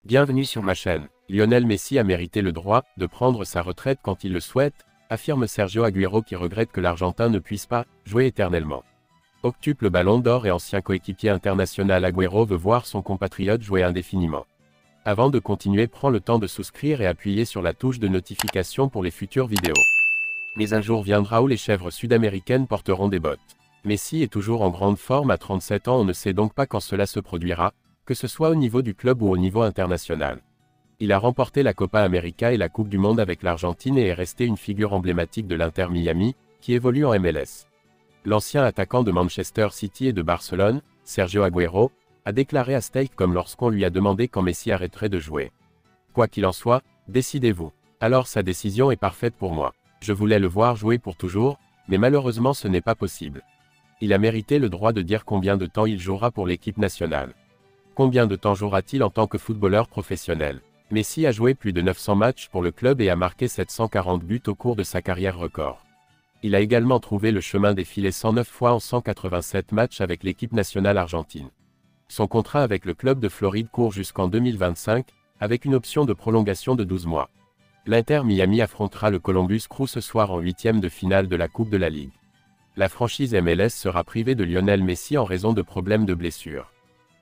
Bienvenue sur ma chaîne. Lionel Messi a mérité le droit de prendre sa retraite quand il le souhaite, affirme Sergio Agüero qui regrette que l'Argentin ne puisse pas jouer éternellement. Octuple Ballon d'Or et ancien coéquipier international, Agüero veut voir son compatriote jouer indéfiniment. Avant de continuer, prends le temps de souscrire et appuyer sur la touche de notification pour les futures vidéos. Mais un jour viendra où les chèvres sud-américaines porteront des bottes. Messi est toujours en grande forme à 37 ans, on ne sait donc pas quand cela se produira, que ce soit au niveau du club ou au niveau international. Il a remporté la Copa América et la Coupe du Monde avec l'Argentine et est resté une figure emblématique de l'Inter Miami, qui évolue en MLS. L'ancien attaquant de Manchester City et de Barcelone, Sergio Agüero, a déclaré à Stake comme lorsqu'on lui a demandé quand Messi arrêterait de jouer. Quoi qu'il en soit, décidez-vous. Alors sa décision est parfaite pour moi. Je voulais le voir jouer pour toujours, mais malheureusement ce n'est pas possible. Il a mérité le droit de dire combien de temps il jouera pour l'équipe nationale. Combien de temps jouera-t-il en tant que footballeur professionnel? Messi a joué plus de 900 matchs pour le club et a marqué 740 buts au cours de sa carrière record. Il a également trouvé le chemin des filets 109 fois en 187 matchs avec l'équipe nationale argentine. Son contrat avec le club de Floride court jusqu'en 2025, avec une option de prolongation de 12 mois. L'Inter Miami affrontera le Columbus Crew ce soir en huitième de finale de la Coupe de la Ligue. La franchise MLS sera privée de Lionel Messi en raison de problèmes de blessure.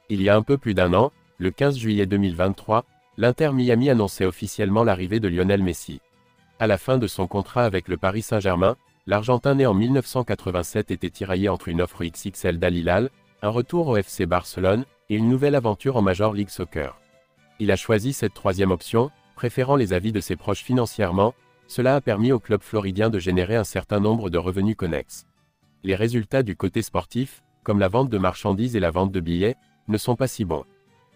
Il y a un peu plus d'un an, le 15 juillet 2023, l'Inter Miami annonçait officiellement l'arrivée de Lionel Messi. À la fin de son contrat avec le Paris Saint-Germain, l'Argentin né en 1987 était tiraillé entre une offre XXL d'Al Hilal, un retour au FC Barcelone, et une nouvelle aventure en Major League Soccer. Il a choisi cette troisième option, préférant les avis de ses proches financièrement. Cela a permis au club floridien de générer un certain nombre de revenus connexes. Les résultats du côté sportif, comme la vente de marchandises et la vente de billets, ne sont pas si bons.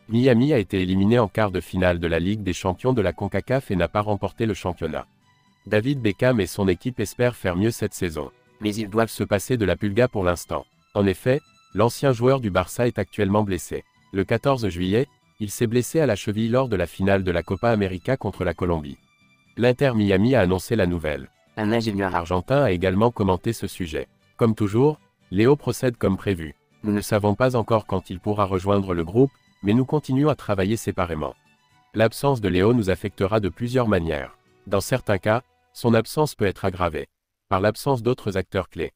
Miami a été éliminé en quart de finale de la Ligue des champions de la CONCACAF et n'a pas remporté le championnat. David Beckham et son équipe espèrent faire mieux cette saison, mais ils doivent se passer de la pulga pour l'instant. En effet, l'ancien joueur du Barça est actuellement blessé. Le 14 juillet, il s'est blessé à la cheville lors de la finale de la Copa América contre la Colombie. L'Inter Miami a annoncé la nouvelle. Un ingénieur argentin a également commenté ce sujet. Comme toujours, Léo procède comme prévu. Nous ne savons pas encore quand il pourra rejoindre le groupe, mais nous continuons à travailler séparément. L'absence de Léo nous affectera de plusieurs manières. Dans certains cas, son absence peut être aggravée par l'absence d'autres acteurs clés.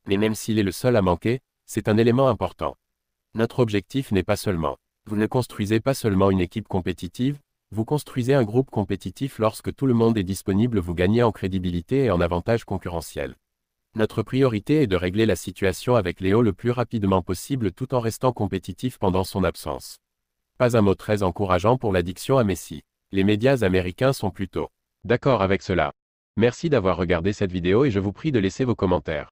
Mais même s'il est le seul à manquer, c'est un élément important. Notre objectif n'est pas seulement. Vous ne construisez pas seulement une équipe compétitive, vous construisez un groupe compétitif. Lorsque tout le monde est disponible, vous gagnez en crédibilité et en avantage concurrentiel. Notre priorité est de régler la situation avec Léo le plus rapidement possible tout en restant compétitif pendant son absence. Pas un mot très encourageant pour l'addiction à Messi. Les médias américains sont plutôt d'accord avec cela. Merci d'avoir regardé cette vidéo et je vous prie de laisser vos commentaires.